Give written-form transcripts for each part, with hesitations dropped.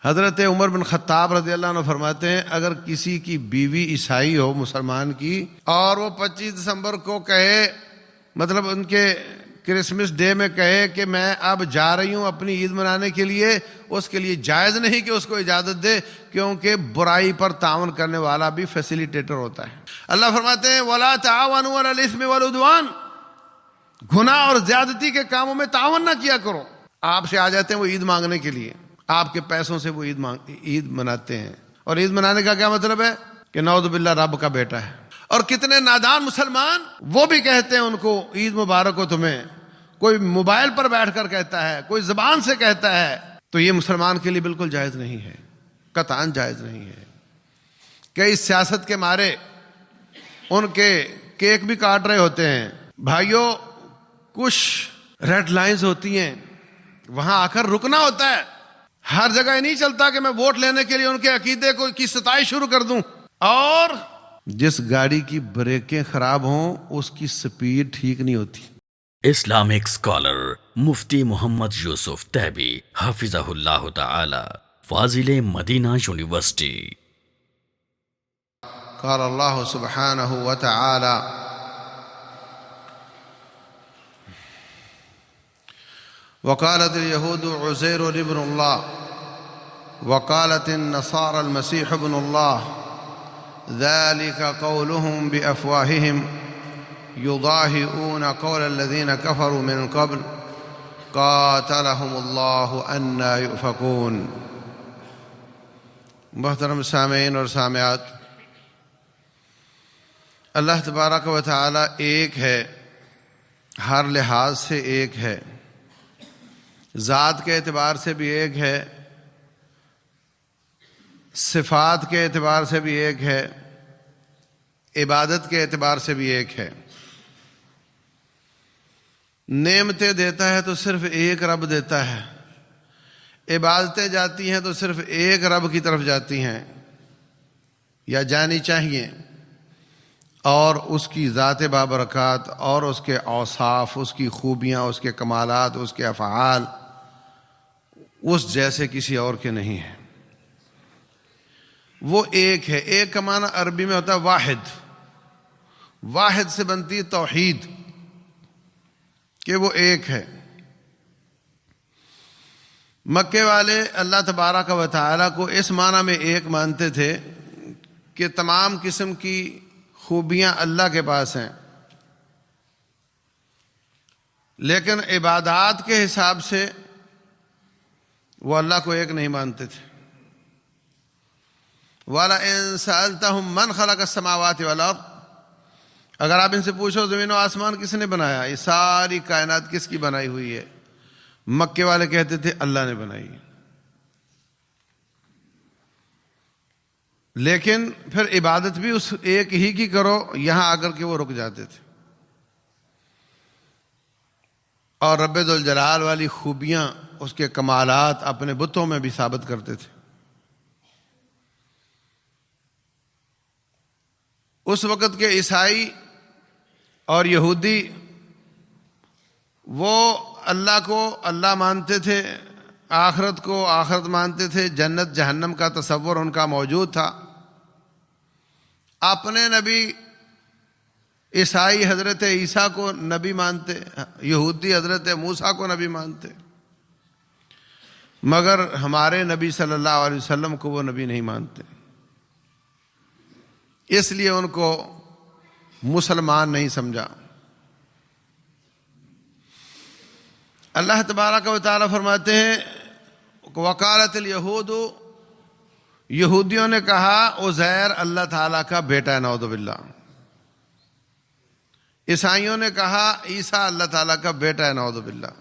حضرت عمر بن خطاب رضی اللہ عنہ فرماتے ہیں اگر کسی کی بیوی عیسائی ہو مسلمان کی اور وہ 25 دسمبر کو کہے، مطلب ان کے کرسمس ڈے میں کہے کہ میں اب جا رہی ہوں اپنی عید منانے کے لیے، اس کے لیے جائز نہیں کہ اس کو اجازت دے، کیونکہ برائی پر تعاون کرنے والا بھی فیسیلیٹیٹر ہوتا ہے۔ اللہ فرماتے ہیں وَلَا تَعَاوَنُوا عَلَى الْإِثْمِ وَالْعُدْوَانِ، گناہ اور زیادتی کے کاموں میں تعاون نہ کیا کرو۔ آپ سے آ جاتے ہیں وہ عید مانگنے کے لیے، آپ کے پیسوں سے وہ عید مناتے ہیں، اور عید منانے کا کیا مطلب ہے کہ نعوذ باللہ رب کا بیٹا ہے۔ اور کتنے نادان مسلمان وہ بھی کہتے ہیں ان کو عید مبارک ہو تمہیں، کوئی موبائل پر بیٹھ کر کہتا ہے، کوئی زبان سے کہتا ہے، تو یہ مسلمان کے لیے بالکل جائز نہیں ہے، قطعاً جائز نہیں ہے۔ کئی سیاست کے مارے ان کے کیک بھی کاٹ رہے ہوتے ہیں۔ بھائیوں، کچھ ریڈ لائنز ہوتی ہیں، وہاں آ کر رکنا ہوتا ہے۔ ہر جگہ یہ نہیں چلتا کہ میں ووٹ لینے کے لیے ان کے عقیدے کی ستائش شروع کر دوں، اور جس گاڑی کی بریکیں خراب ہوں اس کی سپیڈ ٹھیک نہیں ہوتی۔ اسلامک اسکالر مفتی محمد یوسف تیبی حفظہ اللہ تعالی، فاضل مدینہ یونیورسٹی۔ قال اللہ سبحانہ وتعالی وقالت اليهود عزير ابن الله وقالت النصارى المسيح ابن الله ذلك قولهم بأفواههم يضاهئون قول الذين كفروا من قبل قاتلهم الله أنى يؤفكون۔ محترم سامعین اور سامعات، اللہ تبارک و تعالی ایک ہے، ہر لحاظ سے ایک ہے، ذات کے اعتبار سے بھی ایک ہے، صفات کے اعتبار سے بھی ایک ہے، عبادت کے اعتبار سے بھی ایک ہے۔ نعمتیں دیتا ہے تو صرف ایک رب دیتا ہے، عبادتیں جاتی ہیں تو صرف ایک رب کی طرف جاتی ہیں یا جانی چاہیے، اور اس کی ذات بابرکات اور اس کے اوصاف، اس کی خوبیاں، اس کے کمالات، اس کے افعال اس جیسے کسی اور کے نہیں ہیں۔ وہ ایک ہے۔ ایک کا معنی عربی میں ہوتا ہے واحد، واحد سے بنتی ہے توحید، کہ وہ ایک ہے۔ مکے والے اللہ تبارک و تعالیٰ کو اس معنی میں ایک مانتے تھے کہ تمام قسم کی خوبیاں اللہ کے پاس ہیں، لیکن عبادات کے حساب سے وہ اللہ کو ایک نہیں مانتے تھے۔ وَلَئِن سَأَلْتَهُم مَّنْ خَلَقَ السَّمَاوَاتِ وَالْأَرْضَ، اگر آپ ان سے پوچھو زمین و آسمان کس نے بنایا، یہ ساری کائنات کس کی بنائی ہوئی ہے، مکے والے کہتے تھے اللہ نے بنائی۔ لیکن پھر عبادت بھی اس ایک ہی کی کرو، یہاں آ کر کے وہ رک جاتے تھے، اور رب ذوالجلال والی خوبیاں، اس کے کمالات اپنے بتوں میں بھی ثابت کرتے تھے۔ اس وقت کے عیسائی اور یہودی وہ اللہ کو اللہ مانتے تھے، آخرت کو آخرت مانتے تھے، جنت جہنم کا تصور ان کا موجود تھا۔ اپنے نبی عیسائی حضرت عیسیٰ کو نبی مانتے، یہودی حضرت موسیٰ کو نبی مانتے، مگر ہمارے نبی صلی اللہ علیہ وسلم کو وہ نبی نہیں مانتے، اس لیے ان کو مسلمان نہیں سمجھا۔ اللہ تبارک و تعالیٰ فرماتے ہیں وقالت الیہود، یہودیوں نے کہا عزیر اللہ تعالیٰ کا بیٹا ہے، نعوذ باللہ۔ عیسائیوں نے کہا عیسیٰ اللہ تعالیٰ کا بیٹا ہے، نعوذ باللہ۔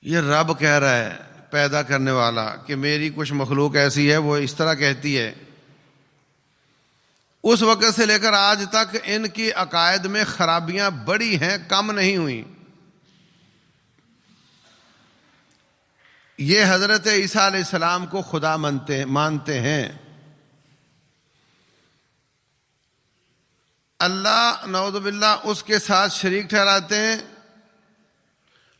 یہ رب کہہ رہا ہے، پیدا کرنے والا، کہ میری کچھ مخلوق ایسی ہے وہ اس طرح کہتی ہے۔ اس وقت سے لے کر آج تک ان کی عقائد میں خرابیاں بڑی ہیں، کم نہیں ہوئیں۔ یہ حضرت عیسیٰ علیہ السلام کو خدا مانتے ہیں، اللہ نعوذ باللہ اس کے ساتھ شریک ٹھہراتے ہیں،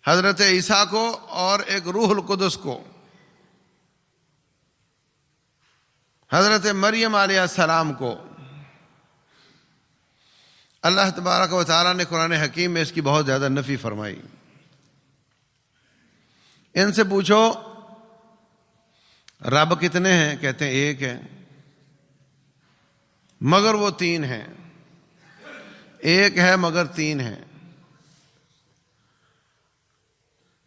حضرت عیسیٰ کو اور ایک روح القدس کو، حضرت مریم علیہ السلام کو۔ اللہ تبارک و تعالیٰ نے قرآن حکیم میں اس کی بہت زیادہ نفی فرمائی۔ ان سے پوچھو رب کتنے ہیں؟ کہتے ہیں ایک ہے، مگر وہ تین ہیں۔ ایک ہے مگر تین ہیں۔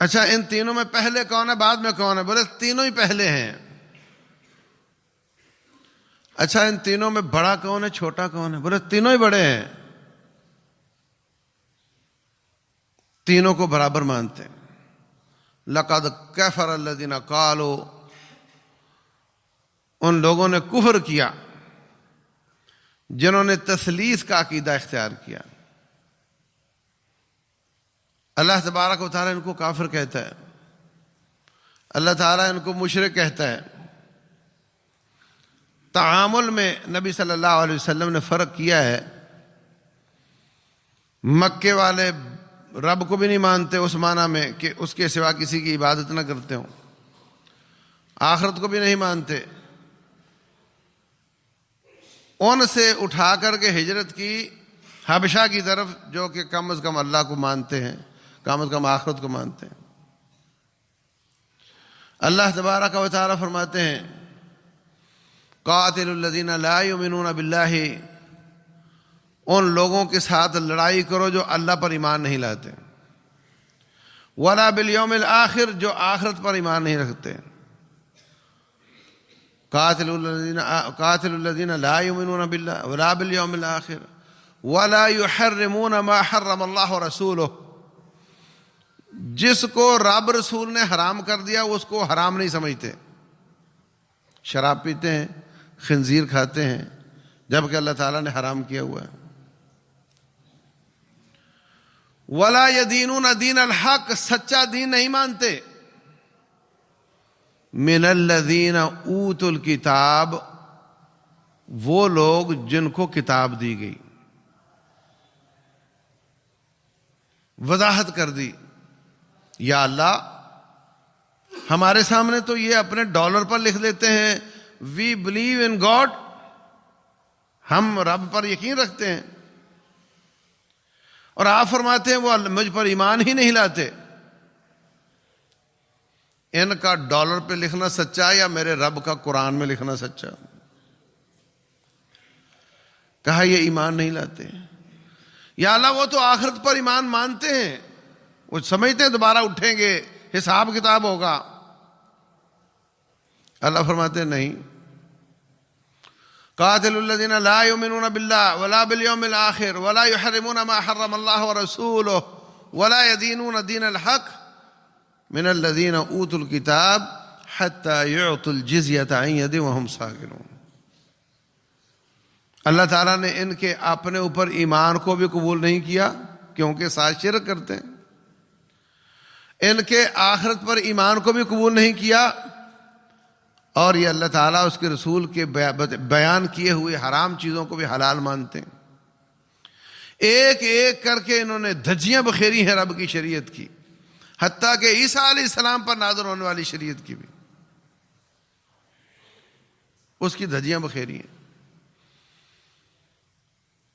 اچھا ان تینوں میں پہلے کون ہے بعد میں کون ہے؟ بولے تینوں ہی پہلے ہیں۔ اچھا ان تینوں میں بڑا کون ہے چھوٹا کون ہے؟ بولے تینوں ہی بڑے ہیں۔ تینوں کو برابر مانتے ہیں۔ لقد کفر الذین قالوا، ان لوگوں نے کفر کیا جنہوں نے تثلیث کا عقیدہ اختیار کیا۔ اللہ تبارک و تعالیٰ ان کو کافر کہتا ہے، اللہ تعالیٰ ان کو مشرک کہتا ہے۔ تعامل میں نبی صلی اللہ علیہ وسلم نے فرق کیا ہے۔ مکے والے رب کو بھی نہیں مانتے اس معنی میں کہ اس کے سوا کسی کی عبادت نہ کرتے ہوں، آخرت کو بھی نہیں مانتے۔ ان سے اٹھا کر کے ہجرت کی حبشہ کی طرف، جو کہ کم از کم اللہ کو مانتے ہیں، کم از کم آخرت کو مانتے ہیں۔ اللہ تبارک و تعالیٰ فرماتے ہیں قاتل الذین لا یؤمنون باللہ، ان لوگوں کے ساتھ لڑائی کرو جو اللہ پر ایمان نہیں لاتے، ولا بالیوم الآخر، جو آخرت پر ایمان نہیں رکھتے۔ قاتل الذین لا یؤمنون باللہ ولا بالیوم الآخر ولا یحرمون ما حرم اللہ ورسولہ، جس کو رب رسول نے حرام کر دیا اس کو حرام نہیں سمجھتے۔ شراب پیتے ہیں، خنزیر کھاتے ہیں، جبکہ اللہ تعالیٰ نے حرام کیا ہوا ہے۔ ولا یدینون دین الحق، سچا دین نہیں مانتے۔ من الذین اوتوا الکتاب، وہ لوگ جن کو کتاب دی گئی۔ وضاحت کر دی، یا اللہ ہمارے سامنے تو یہ اپنے ڈالر پر لکھ دیتے ہیں وی بلیو ان گاڈ، ہم رب پر یقین رکھتے ہیں، اور آپ فرماتے ہیں وہ مجھ پر ایمان ہی نہیں لاتے۔ ان کا ڈالر پہ لکھنا سچا یا میرے رب کا قرآن میں لکھنا سچا؟ کہا یہ ایمان نہیں لاتے۔ یا اللہ وہ تو آخرت پر ایمان مانتے ہیں، وہ سمجھتے ہیں دوبارہ اٹھیں گے، حساب کتاب ہوگا۔ اللہ فرماتے ہیں نہیں، قاتل الذین لا یؤمنون باللہ ولا بالیوم الآخر ولا یحرمون ما حرم اللہ ورسولہ ولا یدینون دین الحق من الذین اوتوا الکتاب حتی یعطوا الجزیۃ عن ید وہم صاغرون۔ اللہ تعالیٰ نے ان کے اپنے اوپر ایمان کو بھی قبول نہیں کیا کیونکہ ساتھ شرک کرتے ہیں، ان کے آخرت پر ایمان کو بھی قبول نہیں کیا، اور یہ اللہ تعالیٰ اس کے رسول کے بیان کیے ہوئے حرام چیزوں کو بھی حلال مانتے ہیں۔ ایک ایک کر کے انہوں نے دھجیاں بکھیری ہیں رب کی شریعت کی، حتیٰ کہ عیسیٰ علیہ السلام پر نازل ہونے والی شریعت کی بھی اس کی دھجیاں بکھیری ہیں۔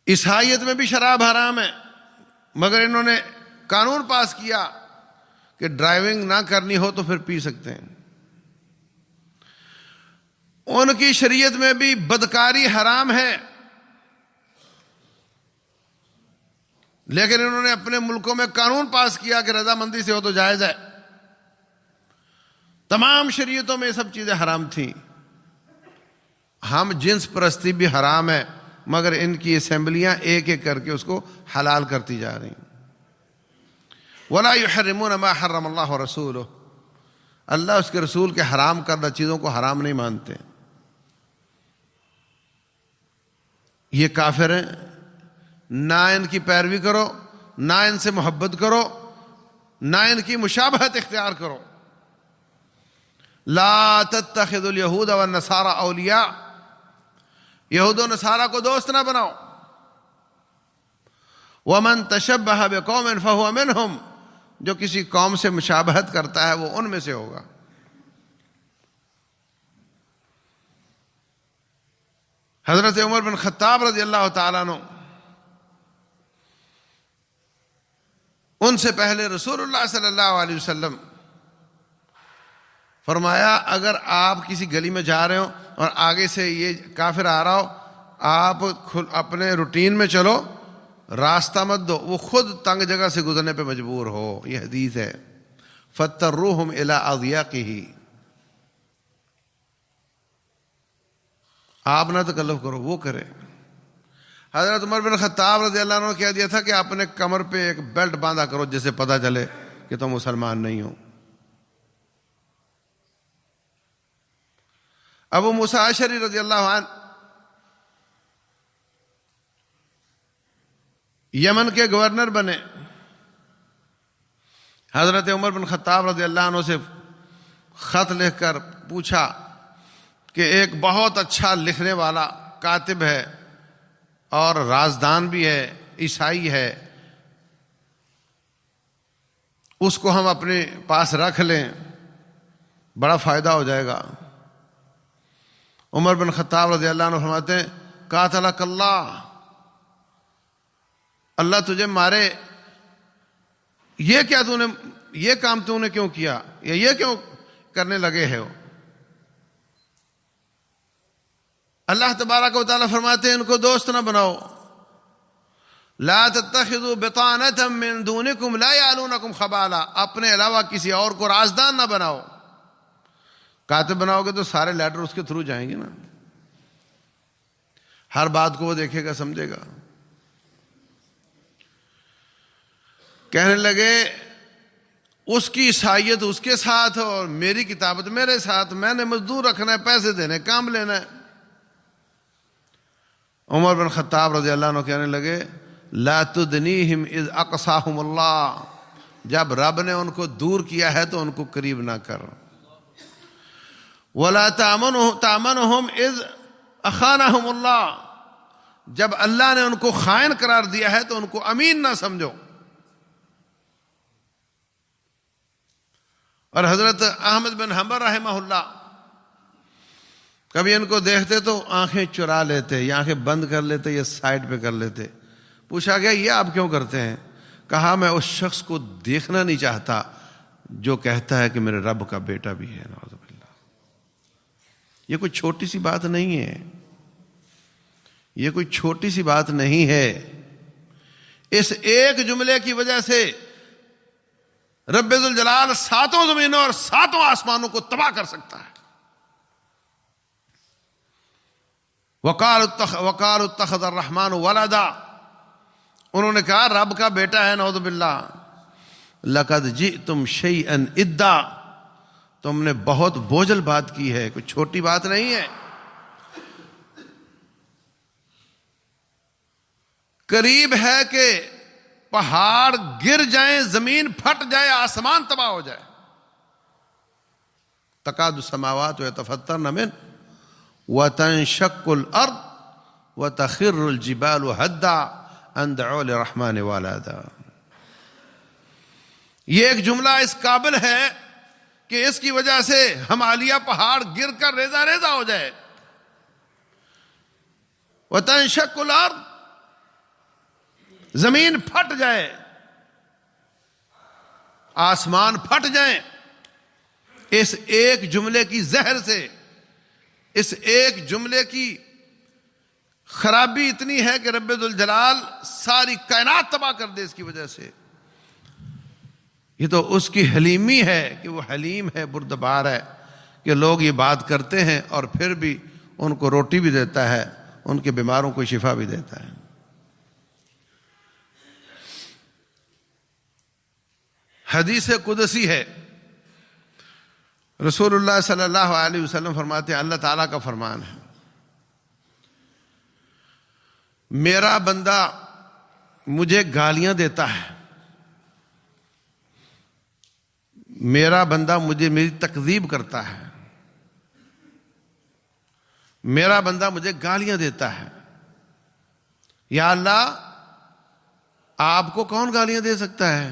عیسائیت میں بھی شراب حرام ہے، مگر انہوں نے قانون پاس کیا کہ ڈرائیونگ نہ کرنی ہو تو پھر پی سکتے ہیں۔ ان کی شریعت میں بھی بدکاری حرام ہے، لیکن انہوں نے اپنے ملکوں میں قانون پاس کیا کہ رضامندی سے ہو تو جائز ہے۔ تمام شریعتوں میں یہ سب چیزیں حرام تھیں۔ ہم جنس پرستی بھی حرام ہے، مگر ان کی اسمبلیاں ایک ایک کر کے اس کو حلال کرتی جا رہی ہیں۔ وَلَا يُحَرِّمُونَ مَا حَرَّمَ اللَّهُ وَرَسُولُهُ، اللہ اس کے رسول کے حرام کردہ چیزوں کو حرام نہیں مانتے۔ یہ کافر ہیں، نہ ان کی پیروی کرو، نہ ان سے محبت کرو، نہ ان کی مشابہت اختیار کرو۔ لا تتخذوا اليہود والنصارى اولیاء، یہود و نصارہ کو دوست نہ بناؤ۔ ومن تشبہ بقوم فہو منہم، جو کسی قوم سے مشابہت کرتا ہے وہ ان میں سے ہوگا۔ حضرت عمر بن خطاب رضی اللہ تعالیٰ عنہ، ان سے پہلے رسول اللہ صلی اللہ علیہ وسلم فرمایا اگر آپ کسی گلی میں جا رہے ہو اور آگے سے یہ کافر آ رہا ہو، آپ اپنے روٹین میں چلو، راستہ مت دو، وہ خود تنگ جگہ سے گزرنے پہ مجبور ہو۔ یہ حدیث ہے، فَاتَّرُوهُمْ إِلَىٰ أَضْيَقِهِ، آپ نہ تکلف کرو، وہ کرے۔ حضرت عمر بن خطاب رضی اللہ عنہ نے کہہ دیا تھا کہ اپنے کمر پہ ایک بیلٹ باندھا کرو جس سے پتہ چلے کہ تم مسلمان نہیں ہو۔ ابو موسیٰ اشعری رضی اللہ عنہ یمن کے گورنر بنے۔ حضرت عمر بن خطاب رضی اللہ عنہ سے خط لکھ کر پوچھا کہ ایک بہت اچھا لکھنے والا کاتب ہے اور رازدان بھی ہے، عیسائی ہے، اس کو ہم اپنے پاس رکھ لیں، بڑا فائدہ ہو جائے گا۔ عمر بن خطاب رضی اللہ عنہ فرماتے ہیں قاتلک اللہ، اللہ تجھے مارے، یہ کیا تو نے، یہ کام تو نے کیوں کیا، یا یہ کیوں کرنے لگے ہے ہو؟ اللہ تبارک و تعالیٰ فرماتے ہیں ان کو دوست نہ بناؤ، لا تتخذوا بطانة من دونکم لا یعلونکم خبالا، اپنے علاوہ کسی اور کو رازدان نہ بناؤ۔ کاتب بناؤ گے تو سارے لیٹر اس کے تھرو جائیں گے نا، ہر بات کو وہ دیکھے گا، سمجھے گا۔ کہنے لگے اس کی عیسائیت اس کے ساتھ اور میری کتابت میرے ساتھ، میں نے مزدور رکھنا ہے، پیسے دینے، کام لینا ہے۔ عمر بن خطاب رضی اللہ عنہ کہنے لگے لا تدنیہم اذ اقصاہم اللہ، جب رب نے ان کو دور کیا ہے تو ان کو قریب نہ کر۔ ولا تامنہم اذ اخانہم اللہ، جب اللہ نے ان کو خائن قرار دیا ہے تو ان کو امین نہ سمجھو۔ اور حضرت احمد بن حنبل رحمہ اللہ کبھی ان کو دیکھتے تو آنکھیں چرا لیتے، یا آنکھیں بند کر لیتے یا سائڈ پہ کر لیتے۔ پوچھا گیا یہ آپ کیوں کرتے ہیں؟ کہا میں اس شخص کو دیکھنا نہیں چاہتا جو کہتا ہے کہ میرے رب کا بیٹا بھی ہے، نعوذ باللہ۔ یہ کوئی چھوٹی سی بات نہیں ہے، یہ کوئی چھوٹی سی بات نہیں ہے۔ اس ایک جملے کی وجہ سے رب ذوالجلال ساتوں زمینوں اور ساتوں آسمانوں کو تباہ کر سکتا ہے۔ وقال اتخذ الرحمن ولدا، انہوں نے کہا رب کا بیٹا ہے، نعوذ باللہ۔ لقد جئتم شیئا ادا، تم نے بہت بوجھل بات کی ہے، کوئی چھوٹی بات نہیں ہے۔ قریب ہے کہ پہاڑ گر جائیں، زمین پھٹ جائے، آسمان تباہ ہو جائے۔ تکاد السماوات یتفطرن منہ وتنشق الارض وتخر الجبال هدا ان دعوا للرحمن ولدا۔ یہ ایک جملہ اس قابل ہے کہ اس کی وجہ سے ہمالیہ پہاڑ گر کر ریزہ ریزہ ہو جائے۔ وتنشق الارض، زمین پھٹ جائے، آسمان پھٹ جائیں، اس ایک جملے کی زہر سے، اس ایک جملے کی خرابی اتنی ہے کہ رب ذوالجلال ساری کائنات تباہ کر دے اس کی وجہ سے۔ یہ تو اس کی حلیمی ہے کہ وہ حلیم ہے، بردبار ہے، کہ لوگ یہ بات کرتے ہیں اور پھر بھی ان کو روٹی بھی دیتا ہے، ان کے بیماروں کو شفا بھی دیتا ہے۔ حدیث قدسی ہے، رسول اللہ صلی اللہ علیہ وسلم فرماتے ہیں، اللہ تعالیٰ کا فرمان ہے، میرا بندہ مجھے گالیاں دیتا ہے، میرا بندہ میری تکذیب کرتا ہے، میرا بندہ مجھے گالیاں دیتا ہے، یا اللہ آپ کو کون گالیاں دے سکتا ہے؟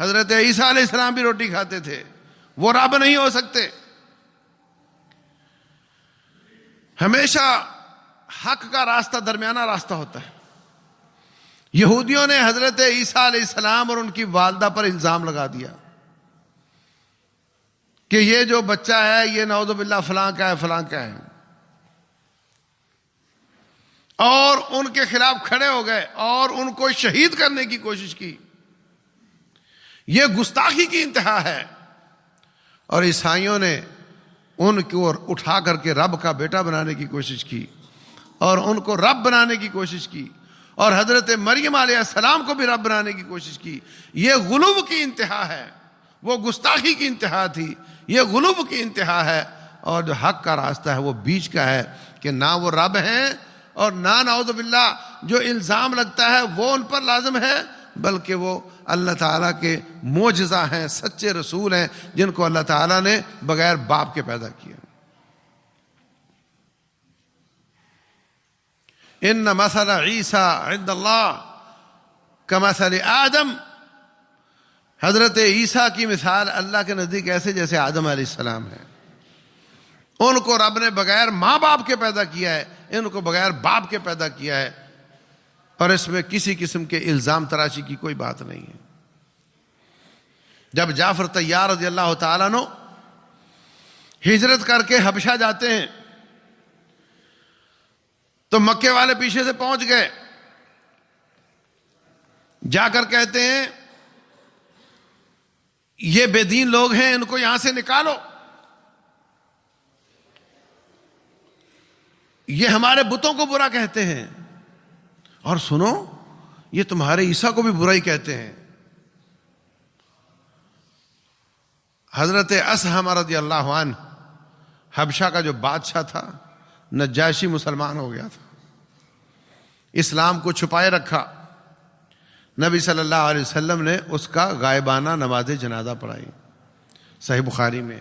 حضرت عیسیٰ علیہ السلام بھی روٹی کھاتے تھے، وہ رب نہیں ہو سکتے۔ ہمیشہ حق کا راستہ درمیانہ راستہ ہوتا ہے۔ یہودیوں نے حضرت عیسیٰ علیہ السلام اور ان کی والدہ پر الزام لگا دیا کہ یہ جو بچہ ہے یہ نعوذ باللہ فلاں کا ہے، فلاں کا ہے، اور ان کے خلاف کھڑے ہو گئے اور ان کو شہید کرنے کی کوشش کی۔ یہ گستاخی کی انتہا ہے۔ اور عیسائیوں نے ان کو اٹھا کر کے رب کا بیٹا بنانے کی کوشش کی اور ان کو رب بنانے کی کوشش کی، اور حضرت مریم علیہ السلام کو بھی رب بنانے کی کوشش کی۔ یہ غلو کی انتہا ہے، وہ گستاخی کی انتہا تھی، یہ غلو کی انتہا ہے۔ اور جو حق کا راستہ ہے وہ بیچ کا ہے کہ نہ وہ رب ہیں اور نہ نعوذ باللہ جو الزام لگتا ہے وہ ان پر لازم ہے، بلکہ وہ اللہ تعالیٰ کے معجزہ ہیں، سچے رسول ہیں جن کو اللہ تعالیٰ نے بغیر باپ کے پیدا کیا۔ ان مثل عیسیٰ عند اللہ کمثل آدم، حضرت عیسیٰ کی مثال اللہ کے نزدیک ایسے جیسے آدم علیہ السلام ہے۔ ان کو رب نے بغیر ماں باپ کے پیدا کیا ہے، ان کو بغیر باپ کے پیدا کیا ہے، اور اس میں کسی قسم کے الزام تراشی کی کوئی بات نہیں ہے۔ جب جعفر طیار رضی اللہ تعالیٰ عنہ ہجرت کر کے حبشہ جاتے ہیں تو مکے والے پیچھے سے پہنچ گئے، جا کر کہتے ہیں یہ بے دین لوگ ہیں، ان کو یہاں سے نکالو، یہ ہمارے بتوں کو برا کہتے ہیں، اور سنو یہ تمہارے عیسیٰ کو بھی برا ہی کہتے ہیں۔ حضرت اسہم رضی اللہ عنہ حبشہ کا جو بادشاہ تھا، نجاشی مسلمان ہو گیا تھا، اسلام کو چھپائے رکھا۔ نبی صلی اللہ علیہ وسلم نے اس کا غائبانہ نماز جنازہ پڑھائی، صحیح بخاری میں۔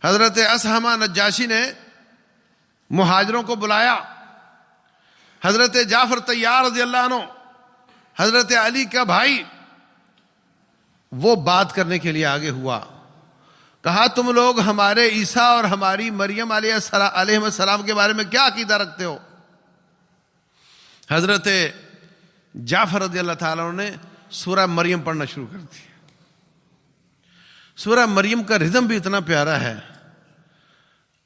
حضرت اسہم نجاشی نے مہاجروں کو بلایا، حضرت جعفر طیار رضی اللہ عنہ حضرت علی کا بھائی وہ بات کرنے کے لیے آگے ہوا، کہا تم لوگ ہمارے عیسیٰ اور ہماری مریم علیہ السلام کے بارے میں کیا عقیدہ رکھتے ہو؟ حضرت جعفر رضی اللہ تعالیٰ نے سورہ مریم پڑھنا شروع کر دی۔ سورہ مریم کا رزم بھی اتنا پیارا ہے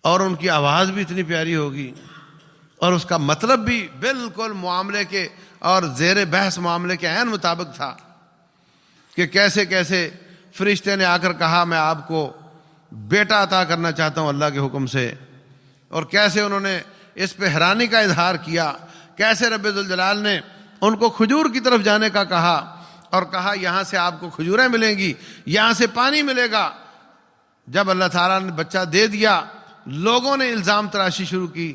اور ان کی آواز بھی اتنی پیاری ہوگی، اور اس کا مطلب بھی بالکل معاملے کے اور زیر بحث معاملے کے عین مطابق تھا کہ کیسے کیسے فرشتے نے آ کر کہا میں آپ کو بیٹا عطا کرنا چاہتا ہوں اللہ کے حکم سے، اور کیسے انہوں نے اس پہ حیرانی کا اظہار کیا، کیسے رب ذوالجلال نے ان کو کھجور کی طرف جانے کا کہا اور کہا یہاں سے آپ کو کھجوریں ملیں گی، یہاں سے پانی ملے گا۔ جب اللہ تعالیٰ نے بچہ دے دیا، لوگوں نے الزام تراشی شروع کی،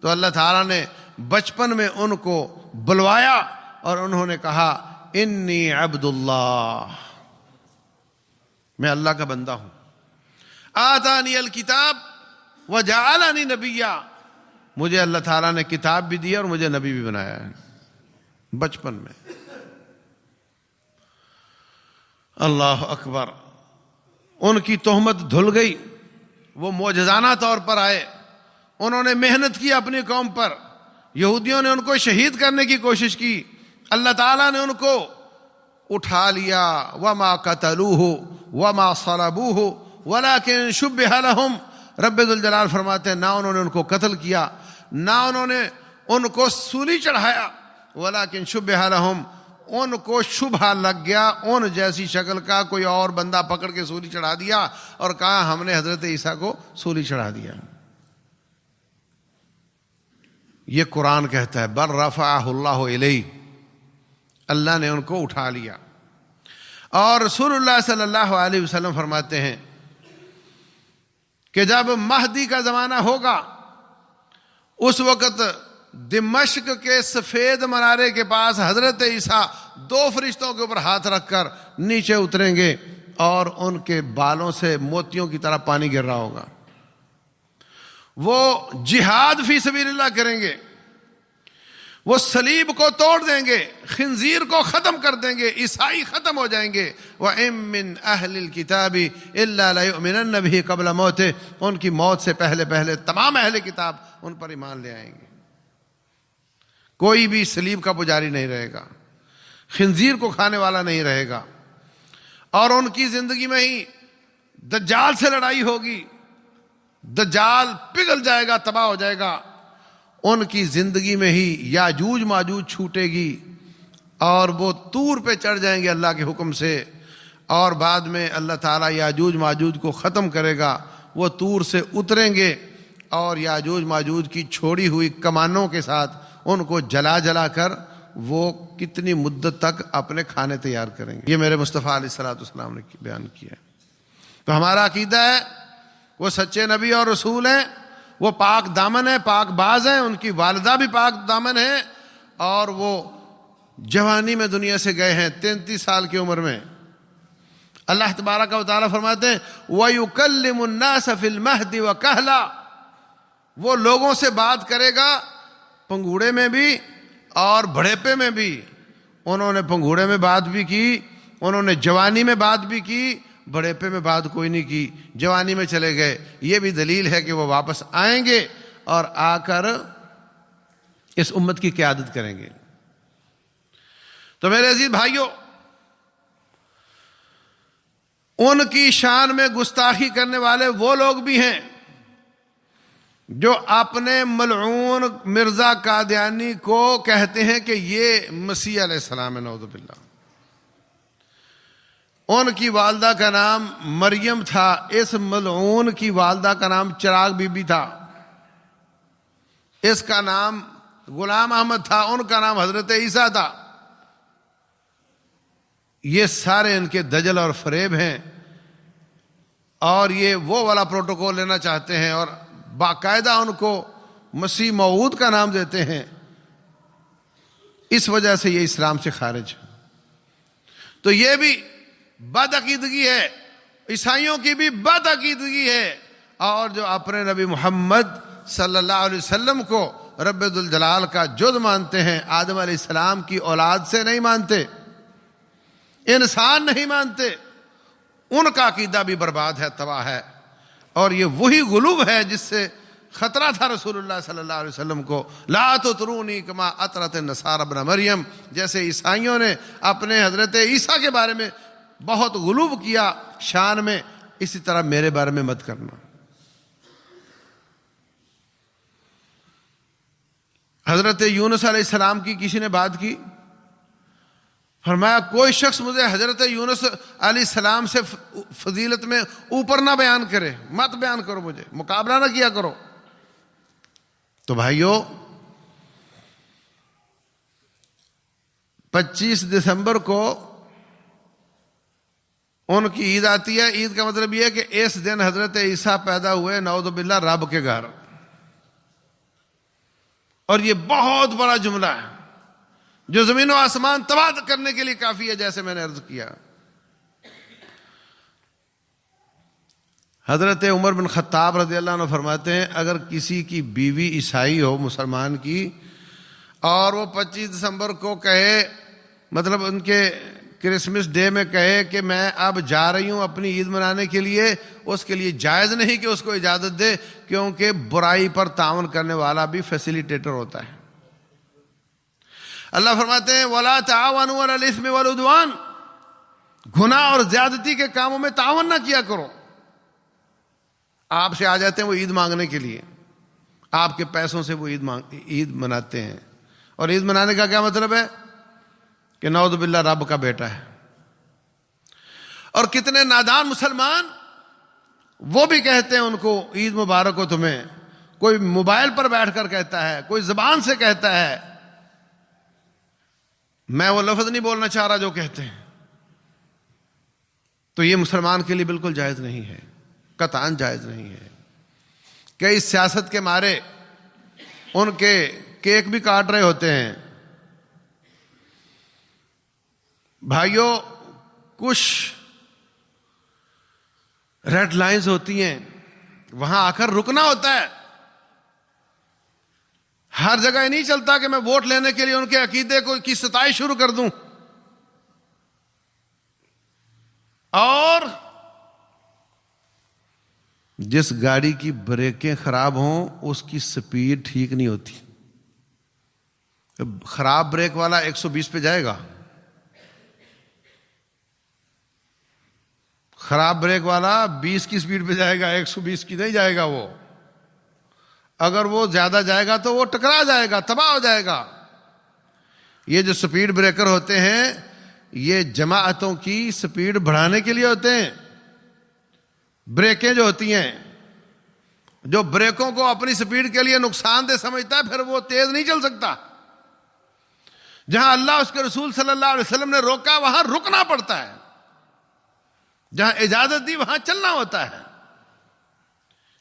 تو اللہ تعالیٰ نے بچپن میں ان کو بلوایا اور انہوں نے کہا انی عبد اللہ، میں اللہ کا بندہ ہوں، آتانی الکتاب وجعلنی نبیا، مجھے اللہ تعالیٰ نے کتاب بھی دی اور مجھے نبی بھی بنایا ہے بچپن میں۔ اللہ اکبر۔ ان کی تہمت دھل گئی، وہ معجزانہ طور پر آئے، انہوں نے محنت کی اپنی قوم پر، یہودیوں نے ان کو شہید کرنے کی کوشش کی، اللہ تعالیٰ نے ان کو اٹھا لیا۔ وما قتلوه وما صلبوه ولكن شبه لهم، رب ذوالجلال فرماتے ہیں نہ انہوں نے ان کو قتل کیا، نہ انہوں نے ان کو سولی چڑھایا، ولكن شبه لهم، ان کو شبہ لگ گیا، ان جیسی شکل کا کوئی اور بندہ پکڑ کے سولی چڑھا دیا اور کہا ہم نے حضرت عیسیٰ کو سولی چڑھا دیا۔ یہ قرآن کہتا ہے بل رفعہ اللہ الیہ، اللہ نے ان کو اٹھا لیا۔ اور رسول اللہ صلی اللہ علیہ وسلم فرماتے ہیں کہ جب مہدی کا زمانہ ہوگا اس وقت دمشق کے سفید منارے کے پاس حضرت عیسیٰ دو فرشتوں کے اوپر ہاتھ رکھ کر نیچے اتریں گے اور ان کے بالوں سے موتیوں کی طرح پانی گر رہا ہوگا۔ وہ جہاد فی سبیل اللہ کریں گے، وہ صلیب کو توڑ دیں گے، خنزیر کو ختم کر دیں گے، عیسائی ختم ہو جائیں گے۔ وَإِن مِّنْ أَهْلِ الْكِتَابِ إِلَّا لَيُؤْمِنَنَّ بِهِ قَبْلَ مَوْتِهِ، ان کی موت سے پہلے تمام اہل کتاب ان پر ایمان لے آئیں گے۔ کوئی بھی صلیب کا پجاری نہیں رہے گا، خنزیر کو کھانے والا نہیں رہے گا، اور ان کی زندگی میں ہی دجال سے لڑائی ہوگی، دجال پگھل جائے گا، تباہ ہو جائے گا۔ ان کی زندگی میں ہی یاجوج ماجوج چھوٹے گی اور وہ طور پہ چڑھ جائیں گے اللہ کے حکم سے، اور بعد میں اللہ تعالیٰ یاجوج ماجوج کو ختم کرے گا۔ وہ طور سے اتریں گے اور یاجوج ماجوج کی چھوڑی ہوئی کمانوں کے ساتھ ان کو جلا کر وہ کتنی مدت تک اپنے کھانے تیار کریں گے۔ یہ میرے مصطفیٰ علیہ الصلوۃ والسلام نے بیان کیا ہے۔ تو ہمارا عقیدہ ہے وہ سچے نبی اور رسول ہیں، وہ پاک دامن ہیں، پاک باز ہیں، ان کی والدہ بھی پاک دامن ہیں، اور وہ جوانی میں دنیا سے گئے ہیں، 33 سال کی عمر میں۔ اللہ تبارک و تعالیٰ فرماتے ہیں وَيُكَلِّمُ النَّاسَ فِي الْمَهْدِ وَكَهْلًا، وہ لوگوں سے بات کرے گا پنگوڑے میں بھی اور بڑھیپے میں بھی۔ انہوں نے پنگوڑے میں بات بھی کی، انہوں نے جوانی میں بات بھی کی، بڑھیپے میں بات کوئی نہیں کی، جوانی میں چلے گئے۔ یہ بھی دلیل ہے کہ وہ واپس آئیں گے اور آ کر اس امت کی قیادت کریں گے۔ تو میرے عزیز بھائیوں، ان کی شان میں گستاخی کرنے والے وہ لوگ بھی ہیں جو اپنے ملعون مرزا قادیانی کو کہتے ہیں کہ یہ مسیح علیہ السلام ہے، نعوذ باللہ۔ ان کی والدہ کا نام مریم تھا، اس ملعون کی والدہ کا نام چراغ بی بی تھا، اس کا نام غلام احمد تھا، ان کا نام حضرت عیسیٰ تھا۔ یہ سارے ان کے دجل اور فریب ہیں، اور یہ وہ والا پروٹوکول لینا چاہتے ہیں اور باقاعدہ ان کو مسیح موعود کا نام دیتے ہیں۔ اس وجہ سے یہ اسلام سے خارج ہے۔ تو یہ بھی بد عقیدگی ہے، عیسائیوں کی بھی بد عقیدگی ہے، اور جو اپنے نبی محمد صلی اللہ علیہ وسلم کو رب ذوالجلال کا جز مانتے ہیں، آدم علیہ السلام کی اولاد سے نہیں مانتے، انسان نہیں مانتے، ان کا عقیدہ بھی برباد ہے، تباہ ہے۔ اور یہ وہی غلو ہے جس سے خطرہ تھا رسول اللہ صلی اللہ علیہ وسلم کو، لا تطرونی کما اطرت النصارى ابن مریم، جیسے عیسائیوں نے اپنے حضرت عیسیٰ کے بارے میں بہت غلو کیا شان میں، اسی طرح میرے بارے میں مت کرنا۔ حضرت یونس علیہ السلام کی کسی نے بات کی، فرمایا کوئی شخص مجھے حضرت یونس علیہ السلام سے فضیلت میں اوپر نہ بیان کرے، مت بیان کرو، مجھے مقابلہ نہ کیا کرو۔ تو بھائیو، 25 دسمبر کو ان کی عید آتی ہے۔ عید کا مطلب یہ ہے کہ اس دن حضرت عیسیٰ پیدا ہوئے، نعوذ باللہ، رب کے گھر۔ اور یہ بہت بڑا جملہ ہے جو زمین و آسمان تباہ کرنے کے لیے کافی ہے، جیسے میں نے عرض کیا۔ حضرت عمر بن خطاب رضی اللہ عنہ فرماتے ہیں اگر کسی کی بیوی عیسائی ہو، مسلمان کی، اور وہ 25 دسمبر کو کہے، مطلب ان کے کرسمس ڈے میں کہے کہ میں اب جا رہی ہوں اپنی عید منانے کے لیے، اس کے لیے جائز نہیں کہ اس کو اجازت دے، کیونکہ برائی پر تعاون کرنے والا بھی فیسیلیٹیٹر ہوتا ہے۔ اللہ فرماتے ہیں وَلَا تَعَاوَنُوا عَلَى الْإِثْمِ وَالْعُدْوَانِ، گناہ اور زیادتی کے کاموں میں تعاون نہ کیا کرو۔ آپ سے آ جاتے ہیں وہ عید مانگنے کے لیے، آپ کے پیسوں سے وہ عید مناتے ہیں، اور عید منانے کا کیا مطلب ہے کہ نعوذ باللہ رب کا بیٹا ہے۔ اور کتنے نادان مسلمان وہ بھی کہتے ہیں ان کو عید مبارک ہو تمہیں، کوئی موبائل پر بیٹھ کر کہتا ہے، کوئی زبان سے کہتا ہے، میں وہ لفظ نہیں بولنا چاہ رہا جو کہتے ہیں۔ تو یہ مسلمان کے لیے بالکل جائز نہیں ہے، قطعاً جائز نہیں ہے۔ کئی سیاست کے مارے ان کے کیک بھی کاٹ رہے ہوتے ہیں۔ بھائیوں، کچھ ریڈ لائنز ہوتی ہیں، وہاں آ کر رکنا ہوتا ہے۔ ہر جگہ یہ نہیں چلتا کہ میں ووٹ لینے کے لیے ان کے عقیدے کی ستائش شروع کر دوں. اور جس گاڑی کی بریکیں خراب ہوں اس کی سپیڈ ٹھیک نہیں ہوتی. خراب بریک والا 120 پہ جائے گا, خراب بریک والا 20 کی سپیڈ پہ جائے گا, 120 کی نہیں جائے گا. وہ اگر وہ زیادہ جائے گا تو وہ ٹکرا جائے گا, تباہ ہو جائے گا. یہ جو سپیڈ بریکر ہوتے ہیں یہ جماعتوں کی سپیڈ بڑھانے کے لیے ہوتے ہیں. بریکیں جو ہوتی ہیں, جو بریکوں کو اپنی سپیڈ کے لیے نقصان دہ سمجھتا ہے پھر وہ تیز نہیں چل سکتا. جہاں اللہ اس کے رسول صلی اللہ علیہ وسلم نے روکا وہاں رکنا پڑتا ہے, جہاں اجازت دی وہاں چلنا ہوتا ہے.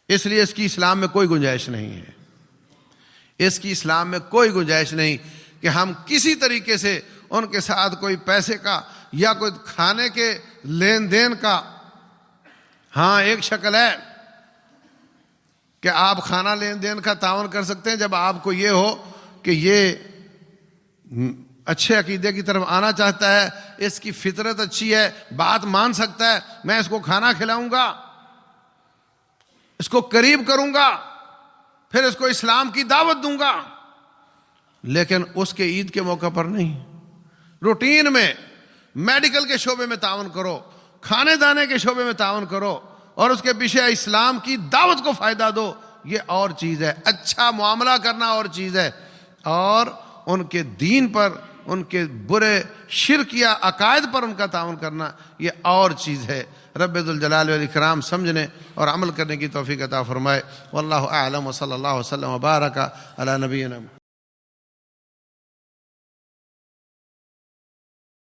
اس لیے اس کی اسلام میں کوئی گنجائش نہیں ہے. اس کی اسلام میں کوئی گنجائش نہیں کہ ہم کسی طریقے سے ان کے ساتھ کوئی پیسے کا یا کوئی کھانے کے لین دین کا. ہاں ایک شکل ہے کہ آپ کھانا لین دین کا تعاون کر سکتے ہیں جب آپ کو یہ ہو کہ یہ اچھے عقیدے کی طرف آنا چاہتا ہے, اس کی فطرت اچھی ہے, بات مان سکتا ہے, میں اس کو کھانا کھلاؤں گا, اس کو قریب کروں گا, پھر اس کو اسلام کی دعوت دوں گا. لیکن اس کے عید کے موقع پر نہیں. روٹین میں میڈیکل کے شعبے میں تعاون کرو, کھانے دانے کے شعبے میں تعاون کرو, اور اس کے پیچھے اسلام کی دعوت کو فائدہ دو, یہ اور چیز ہے. اچھا معاملہ کرنا اور چیز ہے, اور ان کے دین پر, ان کے برے شرکیہ عقائد پر ان کا تعاون کرنا یہ اور چیز ہے. رب ذوالجلال والاکرام سمجھنے اور عمل کرنے کی توفیق عطا فرمائے. واللہ اعلم وصلی اللہ وسلم وبارک علی نبینا.